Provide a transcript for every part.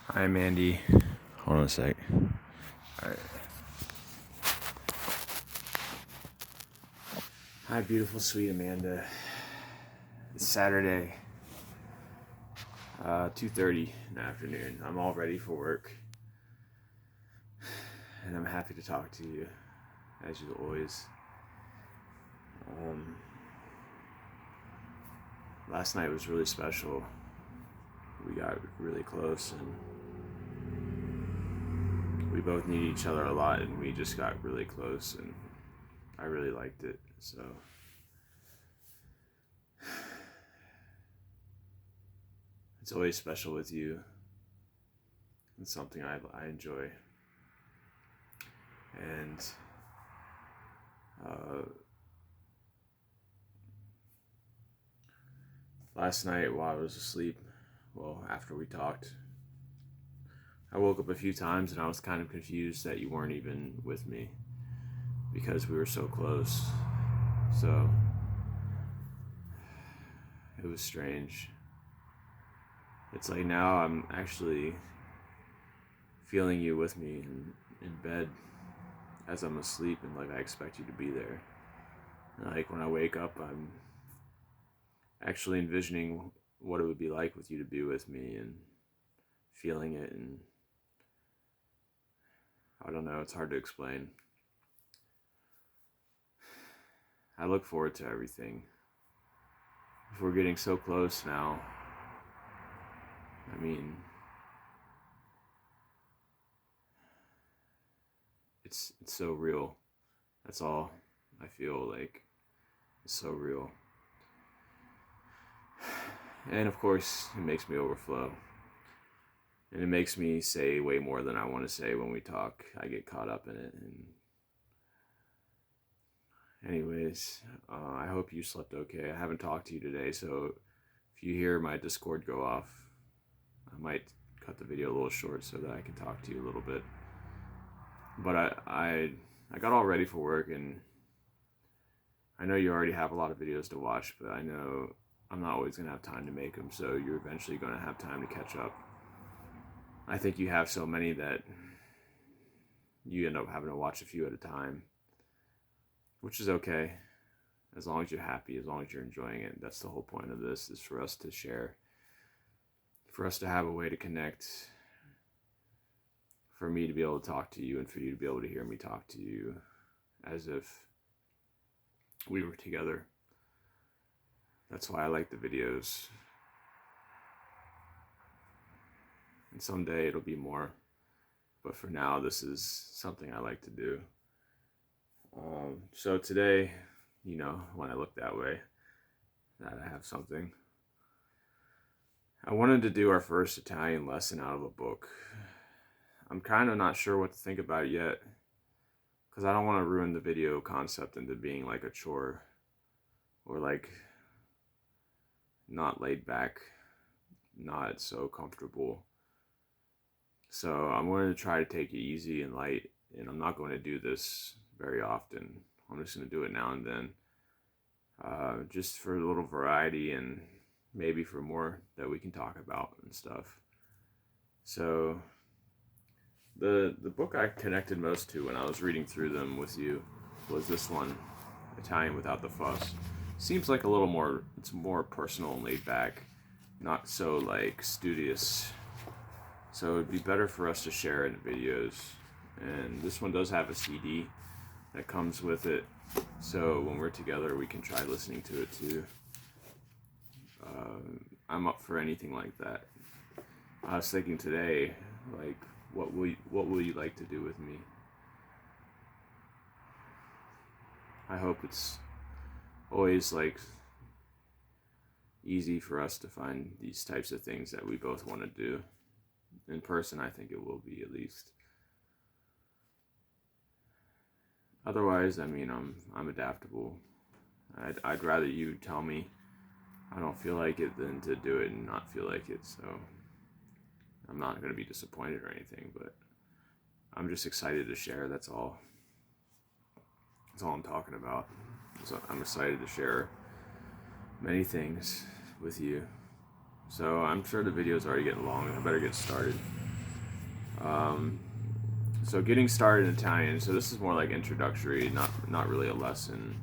Hi, Mandy. Hold on a sec. Alright. Hi, beautiful, sweet Amanda. It's Saturday, 2:30 in the afternoon. I'm all ready for work, and I'm happy to talk to you, as you always. Last night was really special. We got really close, and we both need each other a lot, and we just got really close, and I really liked it. So it's always special with you. It's something I enjoy. And last night while I was asleep, well, after we talked, I woke up a few times and I was kind of confused that you weren't even with me because we were so close. So it was strange. It's like now I'm actually feeling you with me in bed as I'm asleep, and like I expect you to be there. And like when I wake up, I'm actually envisioning what it would be like with you to be with me and feeling it. And I don't know, it's hard to explain. I look forward to everything. If we're getting so close now, I mean, it's so real. That's all I feel like. It's so real. And of course, it makes me overflow. And it makes me say way more than I want to say when we talk. I get caught up in it. And anyways, I hope you slept okay. I haven't talked to you today, so if you hear my Discord go off, I might cut the video a little short so that I can talk to you a little bit. But I got all ready for work, and I know you already have a lot of videos to watch, but I know I'm not always going to have time to make them, so you're eventually going to have time to catch up. I think you have so many that you end up having to watch a few at a time, which is okay, as long as you're happy, as long as you're enjoying it. That's the whole point of this, is for us to share, for us to have a way to connect, for me to be able to talk to you and for you to be able to hear me talk to you as if we were together. That's why I like the videos. And someday it'll be more. But for now, this is something I like to do. So today, you know, when I look that way, that I have something. I wanted to do our first Italian lesson out of a book. I'm kind of not sure what to think about it yet, because I don't want to ruin the video concept into being like a chore or like not laid back, not so comfortable. So I'm going to try to take it easy and light, and I'm not going to do this very often. I'm just going to do it now and then, just for a little variety and maybe for more that we can talk about and stuff. So the book I connected most to when I was reading through them with you was this one, Italian Without the Fuss. Seems like a little more, it's more personal and laid back, not so like studious. So it'd be better for us to share in videos. And this one does have a CD that comes with it, so when we're together we can try listening to it too. I'm up for anything like that. I was thinking today, like, what will you like to do with me? I hope it's always like easy for us to find these types of things that we both want to do. In person, I think it will be, at least. Otherwise, I mean, I'm adaptable. I'd rather you tell me I don't feel like it than to do it and not feel like it. So I'm not going to be disappointed or anything, but I'm just excited to share. That's all. That's all I'm talking about. So I'm excited to share many things with you. So I'm sure the video's already getting long, and I better get started. Um, so getting started in Italian. So this is more like introductory, not really a lesson.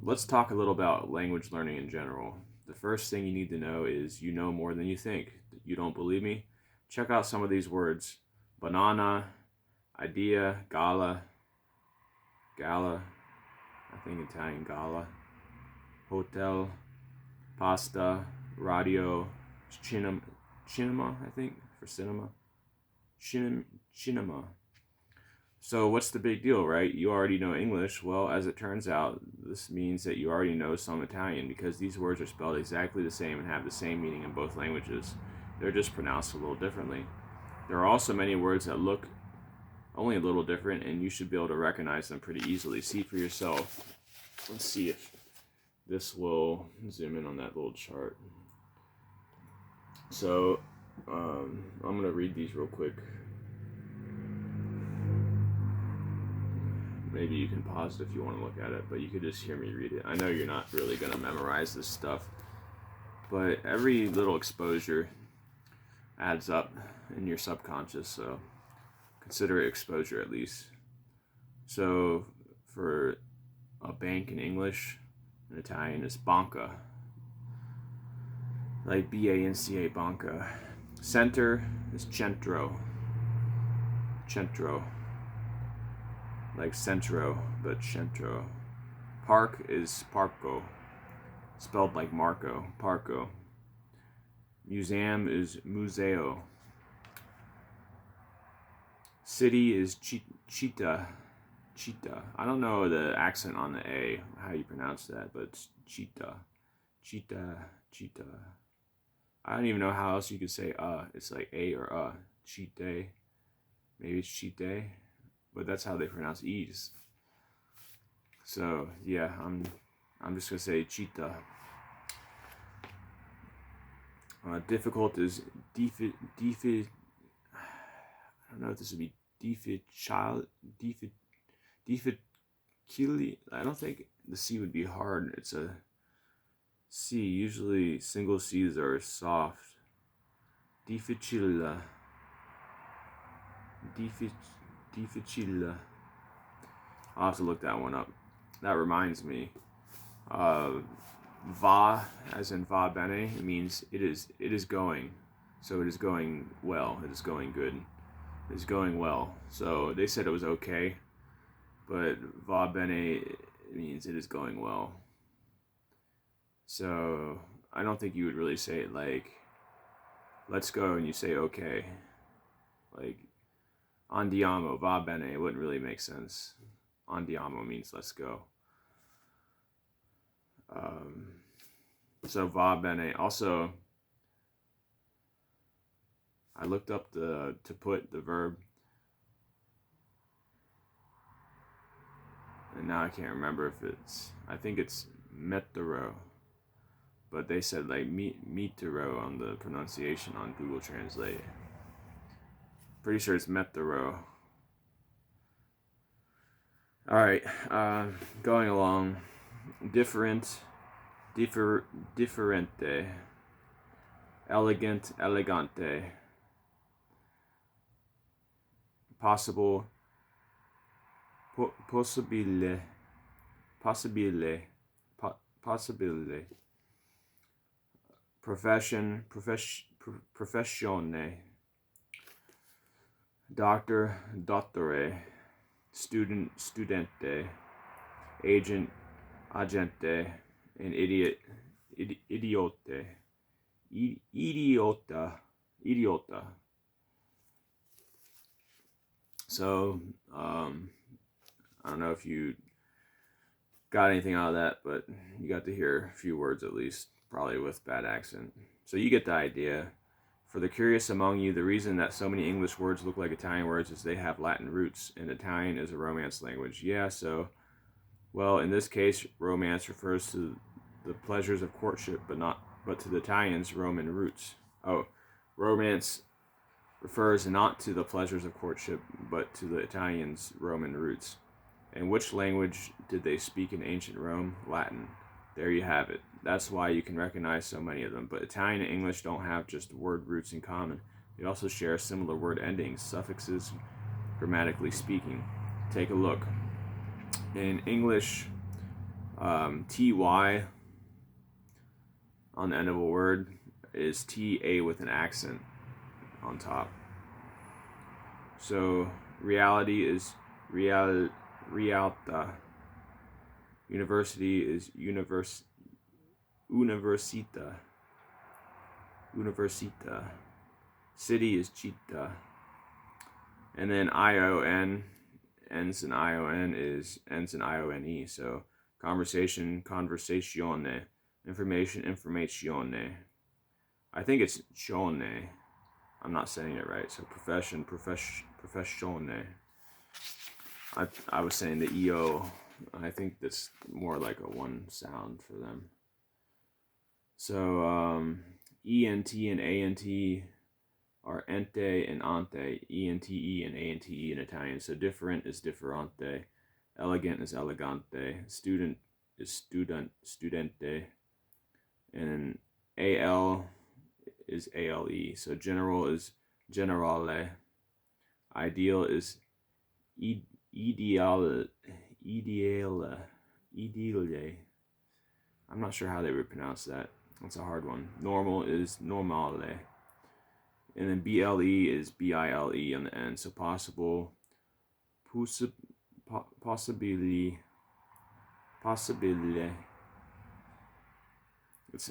Let's talk a little about language learning in general. The first thing you need to know is you know more than you think. You don't believe me? Check out some of these words: banana, idea, gala, I think Italian gala, hotel, pasta, radio, cinema, I think, for cinema. Cinema. So what's the big deal, right? You already know English. Well, as it turns out, this means that you already know some Italian because these words are spelled exactly the same and have the same meaning in both languages. They're just pronounced a little differently. There are also many words that look only a little different, and you should be able to recognize them pretty easily. See for yourself. Let's see if this will zoom in on that little chart. So I'm going to read these real quick. Maybe you can pause it if you want to look at it, but you could just hear me read it. I know you're not really going to memorize this stuff, but every little exposure adds up in your subconscious, so consider it exposure at least. So for a bank in English, in Italian is banca, like B-A-N-C-A, banca. Center is centro, like centro, but centro. Park is parco, spelled like Marco, parco. Museum is museo. City is Città. I don't know the accent on the A, how you pronounce that, but it's Città. I don't even know how else you could say It's like A or Città. Maybe it's Città, but that's how they pronounce E's. So yeah, I'm just gonna say Città. Difficult is I don't know if this would be difficile. I don't think the C would be hard. It's a C. Usually single C's are soft. Difficile. I'll have to look that one up. That reminds me. Va, as in va bene, it means it is going. So it is going well. It is going good. It is going well. So they said it was okay, but va bene means it is going well. So I don't think you would really say it like, let's go, and you say okay. Like, andiamo, va bene, it wouldn't really make sense. Andiamo means let's go. So va bene. Also, I looked up to put the verb, and now I can't remember if I think it's metero, but they said like metero on the pronunciation on Google Translate. Pretty sure it's metero. All right, going along. Differente, elegant, elegante, possible, possibile, profession, professione, doctor, dottore, student, studente, agent, agente, and idiot, idiota. So, I don't know if you got anything out of that, but you got to hear a few words at least, probably with bad accent. So you get the idea. For the curious among you, the reason that so many English words look like Italian words is they have Latin roots, and Italian is a Romance language. Yeah, so, well, in this case, romance refers to the pleasures of courtship, but to the Italians, Roman roots. Oh, romance refers not to the pleasures of courtship, but to the Italians' Roman roots. And which language did they speak in ancient Rome? Latin. There you have it. That's why you can recognize so many of them. But Italian and English don't have just word roots in common. They also share similar word endings, suffixes, grammatically speaking. Take a look. In English, ty on the end of a word is ta with an accent on top. So reality is realta. University is universita. Universita. City is città. And then ion ends in ion ends in ione. So conversation, conversazione. Information, informazione. I think it's gione. I'm not saying it right. So profession, professione. I was saying the EO. I think that's more like a one sound for them. So ENT and ANT are ente and ante. ENTE and ANTE in Italian. So different is differente. Elegant is elegante. Student is studente. And AL is ALE. So general is generale. Ideal is ideale. I'm not sure how they would pronounce that. That's a hard one. Normal is normale. And then BLE is BILE on the end. So possible, possibility.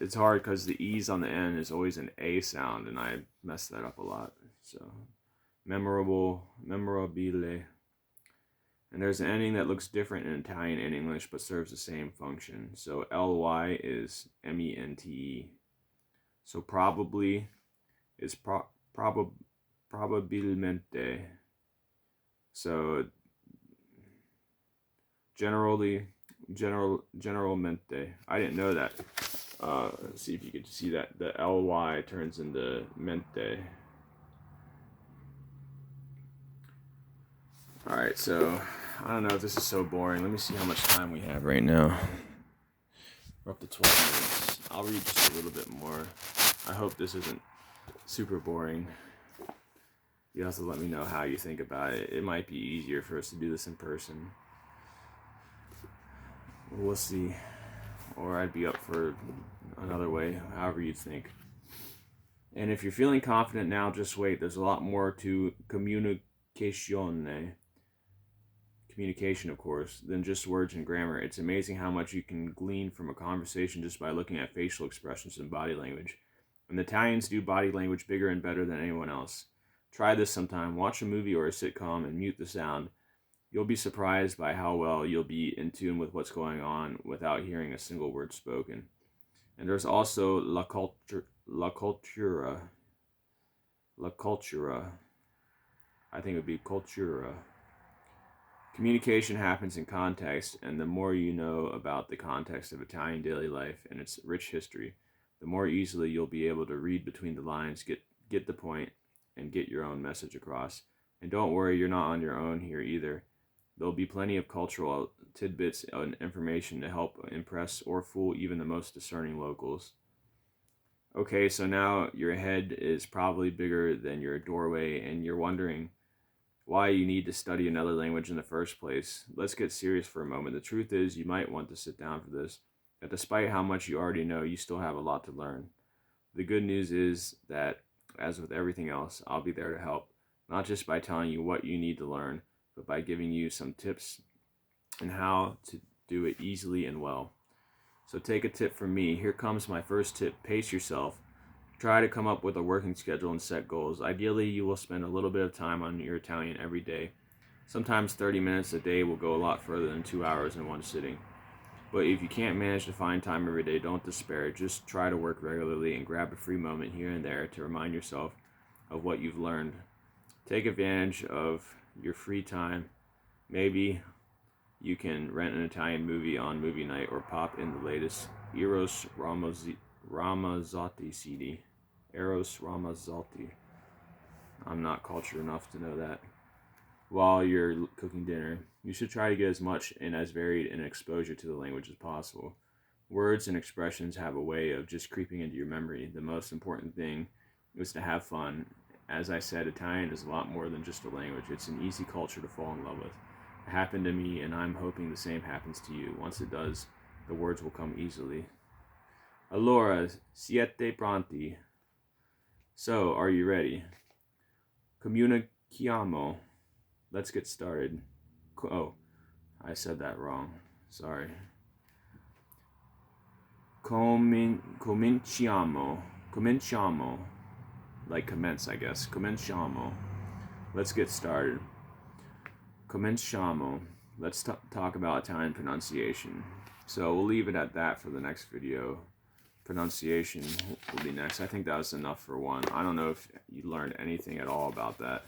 It's hard because the E's on the end is always an A sound, and I mess that up a lot. So memorable, memorabile. And there's an ending that looks different in Italian and English, but serves the same function. So LY is MENTE. So probably is probabilmente. So generalmente. I didn't know that. Let's see if you could see that. The LY turns into mente. Alright, so I don't know if this is so boring. Let me see how much time we have right now. We're up to 12 minutes. I'll read just a little bit more. I hope this isn't super boring. You have to let me know how you think about it. It might be easier for us to do this in person. We'll see. Or I'd be up for another way, however you think. And if you're feeling confident now, just wait. There's a lot more to communication, of course, than just words and grammar. It's amazing how much you can glean from a conversation just by looking at facial expressions and body language. And the Italians do body language bigger and better than anyone else. Try this sometime. Watch a movie or a sitcom and mute the sound. You'll be surprised by how well you'll be in tune with what's going on without hearing a single word spoken. And there's also la cultura. I think it would be cultura. Communication happens in context, and the more you know about the context of Italian daily life and its rich history, the more easily you'll be able to read between the lines, get the point, and get your own message across. And don't worry, you're not on your own here either. There'll be plenty of cultural tidbits and information to help impress or fool even the most discerning locals. Okay, so now your head is probably bigger than your doorway, and you're wondering why you need to study another language in the first place. Let's get serious for a moment. The truth is, you might want to sit down for this, that despite how much you already know, you still have a lot to learn. The good news is that, as with everything else, I'll be there to help, not just by telling you what you need to learn, but by giving you some tips on how to do it easily and well. So take a tip from me. Here comes my first tip. Pace yourself. Try to come up with a working schedule and set goals. Ideally, you will spend a little bit of time on your Italian every day. Sometimes 30 minutes a day will go a lot further than 2 hours in one sitting. But if you can't manage to find time every day, don't despair. Just try to work regularly and grab a free moment here and there to remind yourself of what you've learned. Take advantage of your free time. Maybe you can rent an Italian movie on movie night or pop in the latest Eros Ramazzotti CD. Eros Ramazzotti. I'm not cultured enough to know that. While you're cooking dinner, you should try to get as much and as varied an exposure to the language as possible. Words and expressions have a way of just creeping into your memory. The most important thing is to have fun as I said, Italian is a lot more than just a language. It's an easy culture to fall in love with. It happened to me, and I'm hoping the same happens to you. Once it does, the words will come easily. Allora, siete pronti? So, are you ready? Comunichiamo. Let's get started. Oh, I said that wrong. Sorry. Cominciamo. Cominciamo. Like commence, I guess. Cominciamo. Let's get started. Cominciamo. Let's talk about Italian pronunciation. So we'll leave it at that for the next video. Pronunciation will be next. I think that was enough for one. I don't know if you learned anything at all about that.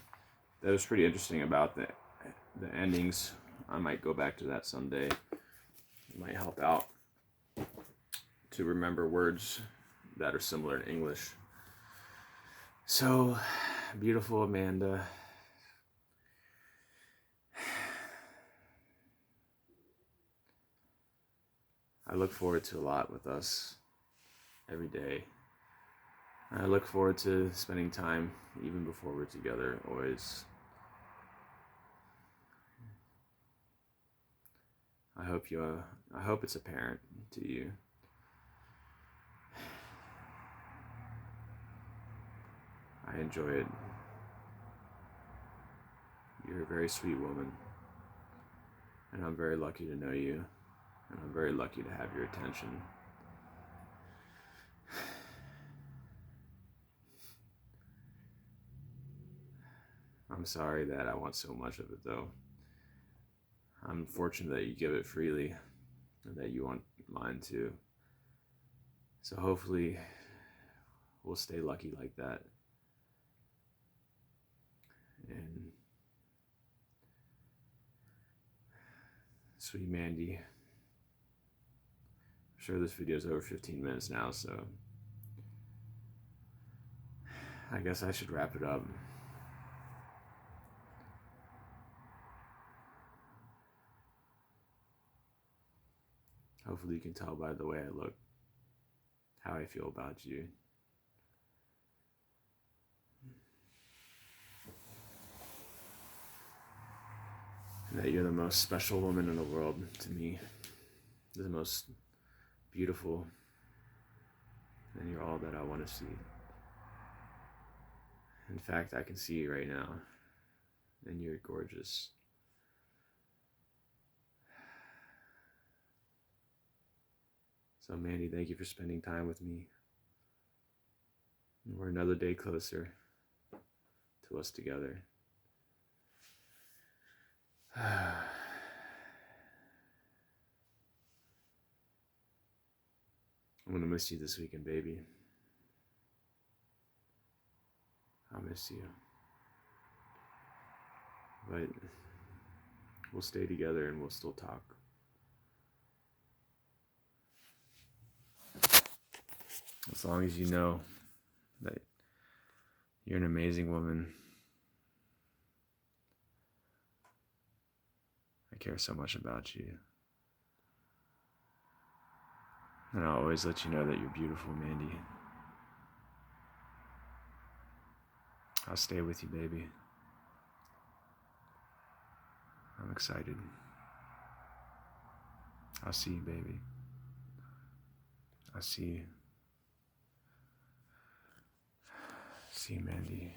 That was pretty interesting about the endings. I might go back to that someday. It might help out to remember words that are similar in English. So, beautiful Amanda. I look forward to a lot with us every day. I look forward to spending time even before we're together, always. I hope it's apparent to you. I enjoy it. You're a very sweet woman, and I'm very lucky to know you, and I'm very lucky to have your attention. I'm sorry that I want so much of it, though. I'm fortunate that you give it freely, and that you want mine too. So hopefully, we'll stay lucky like that. And sweet Mandy, I'm sure this video is over 15 minutes now, so I guess I should wrap it up. Hopefully you can tell by the way I look how I feel about you. And that you're the most special woman in the world to me. The most beautiful. And you're all that I want to see. In fact, I can see you right now. And you're gorgeous. So Mandy, thank you for spending time with me. We're another day closer to us together. I'm gonna miss you this weekend, baby. I'll miss you. But we'll stay together and we'll still talk. As long as you know that you're an amazing woman. I care so much about you. And I'll always let you know that you're beautiful, Mandy. I'll stay with you, baby. I'm excited. I'll see you, baby. I'll see you. See you, Mandy.